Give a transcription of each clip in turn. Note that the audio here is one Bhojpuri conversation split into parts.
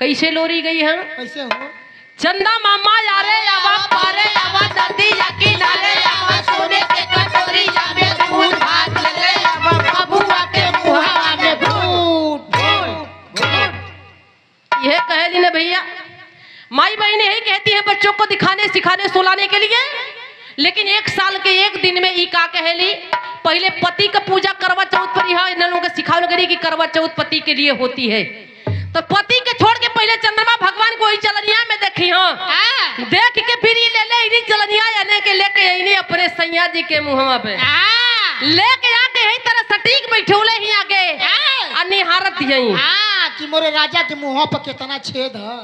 कैसे लोरी गई है? कैसे हो? चंदा मामा यारे आवा पारे आवा दादी जाकी नारे आवा सोने के कटोरी जामे दूध भात लगे आवा बबुआ के मुहावा में घूट घूट। यह कहे दी ना भैया, माई बहन यही कहती है बच्चों को दिखाने सिखाने सुलाने के लिए, लेकिन एक साल के एक दिन में ई का कहेली, पहले पति का पूजा करवा चौथ पर है, इन लोगों को सिखाने करी कि करवा चौथ पति के लिए होती है। तो पति के छोड़ के पहले चंद्रमा भगवान को ही चलनिया में देखी हाँ, देख के फिर ये ले ले इन्हीं चलनिया यानी के लेके इन्हीं अपने सैया जी के मुहवा पे लेके आके यही तरह सटीक बैठौले ही आगे अनिहारत यही कि मोरे राजा के मुंह पर कितना छेद है।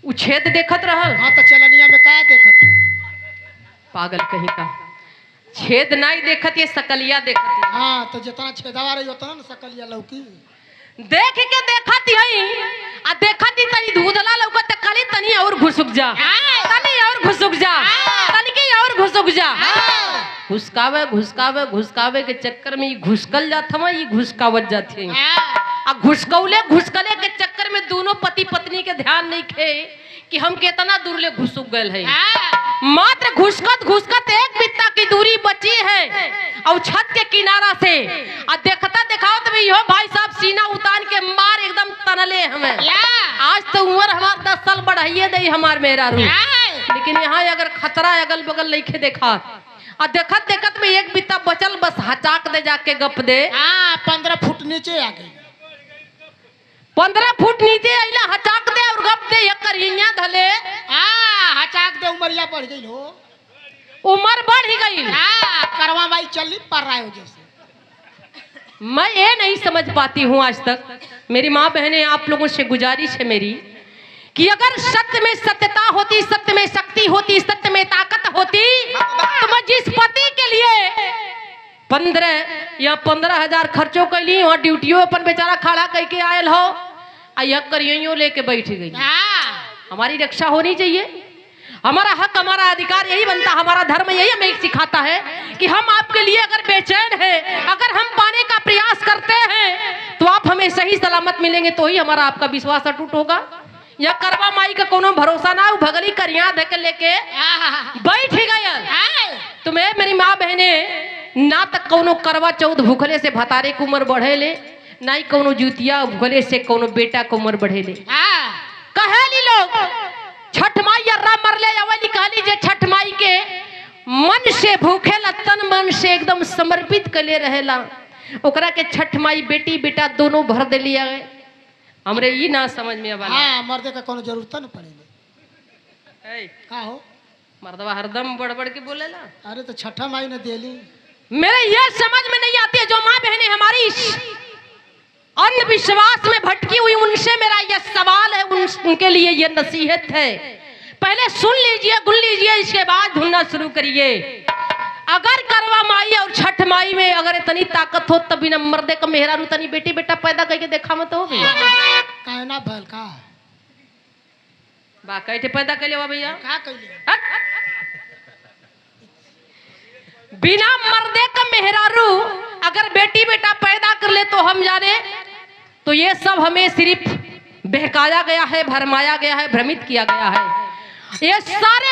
उछेद देखत रहल। हाँ तो चलनिया में क्या देखत है? पागल कहीं का, छेद नहीं देखत ये सकलिया देखत। हाँ तो जितना छेदवा रही उतना ना सकलिया लौकी देख के देखत है आ देखत ही तनी धूधला लौकत कली तनी और घुसुक जा तनी और घुसुक जा तनी के और घुसुक जा। घुसकावे घुसकावे घुसकावे के चक्कर में ये घुसकल जात हम ये घुसकावत जाती है आ घुसकौले घुसकले के चक्कर में दोनों पति पत्नी के ध्यान नहीं खे कि हम कितना दूर ले घुसुक गए है। मात्र घुसकत घुसकत एक बित्ता की दूरी बची है और छत के किनारा से आ देखता दिखाओ तो यो भाई साहब सीना उतान के मार एकदम तनले हमें। आज तो उम्र हमार 10 साल बढ़ाइए दे हमार मेरा रू, लेकिन यहाँ अगर खतरा अगल बगल लेके देखा और देखत देखत में एक बित्ता बचल बस हचाक दे जाके गप दे 15 फुट नीचे आ गई। 15 फुट नीचे अइला हचाक दे और गप दे एक करिया धले हचाक दे उमरिया बढ़ गई हो। उम्र बढ़ ही गई। करवा माई चली पर रहा है जैसे। मैं ये नहीं समझ पाती हूँ आज तक। मेरी माँ बहनें आप लोगों से गुजारिश है मेरी कि अगर सत्य में सत्यता होती, सत्य में शक्ति होती, सत्य में ताकत होती तो मैं जिस पति के लिए 15 या 15,000 खर्चों कर ली वहाँ ड्यूटियों अपन बेचारा खड़ा करके आयल हो यह करियो लेके बैठ गई। हमारी रक्षा होनी चाहिए, हमारा हक हमारा अधिकार यही बनता, हमारा धर्म यही हमें सिखाता है कि हम आपके लिए अगर बेचैन है, अगर हम पाने का प्रयास करते हैं तो आप हमें सही सलामत मिलेंगे, तो ही हमारा आपका विश्वास अटूट होगा। या करवा माई का कोनो भरोसा ना, भगली करिया धके लेके बैठ ही गया। तो मैं मेरी माँ बहने ना तक कोनो करवा चौथ भूखले से भतारे की उम्र बढ़े ले, ना ही कोनो जुतिया भूखले से कोनो बेटा की उम्र बढ़े ले। कहे लोग छठ माई अर्रा मरले अवली कहली जे छठ माई के मन से भूखे तन मन से एकदम समर्पित कले रहेला, ओकरा के छठ माई बेटी बेटा दोनों भर दे लिया गए। हमरे ये ना समझ में आवा। हाँ मर्दे का कोनो जरूरत न पड़ेले। का हो मर्दवा हरदम बड़बड़ के बोलेला। अरे तो छठा माई ने देली। मेरे ये समझ में नहीं आती है जो माँ बहनें हमारी अंधविश्वास में भटकी हुई, उनसे मेरा यह सवाल है, उनके लिए यह नसीहत है। पहले सुन लीजिए गुन लीजिए, इसके बाद ढूंढना शुरू करिए। अगर करवा माई और छठ माई में अगर इतनी ताकत हो तभी न मर्दे का मेहरा रू तनी बेटी बेटा पैदा करके देखा मत हो भैया। कहना भल का बाकायदे पैदा कर ले भैया। का कइले बिना मर्दे का मेहरारू अगर बेटी बेटा पैदा कर ले तो हम जाने तो ये सब हमें सिर्फ बहकाया गया है, भरमाया गया है, भ्रमित किया गया है। ये सारे